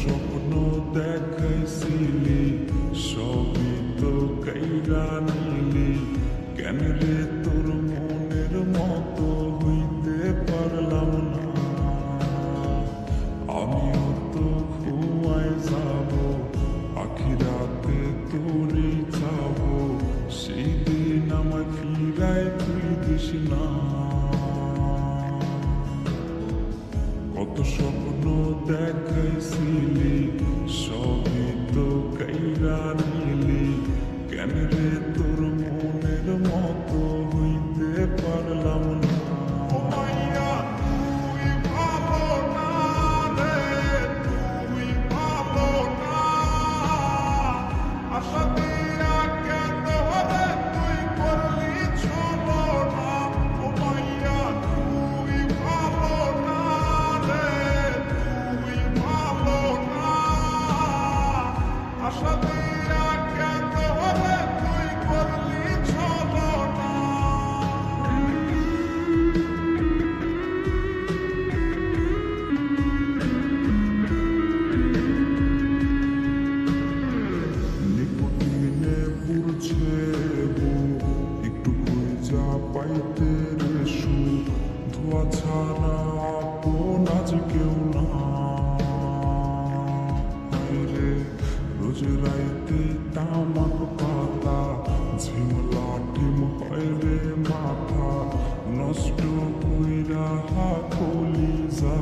স্বপ্ন দেখাইছিলি সবই তো কাইরা নিলি, কেন রে তোর মনের মতো হইতে পারলাম না। আমিও তো ঘুমায় যাব, আখিরাতে তোরই যাব, সেই দিন আমায় ফিরায় তুই দিস না। কত স্বপ্ন দেখাইছিলি সবই তো কাইরা নিলি, কেন রে তোর মনের মতো হইতে পারলাম না। একটু খুঁজা পাইতে রে সুখ, ধোয়া ছাড়া আপন আজ কেউ না রে। রোজ রাইতে তামাক পাতা ঝিমলা টিম হয় রে মাথা, নষ্ট কইরা কলিজা।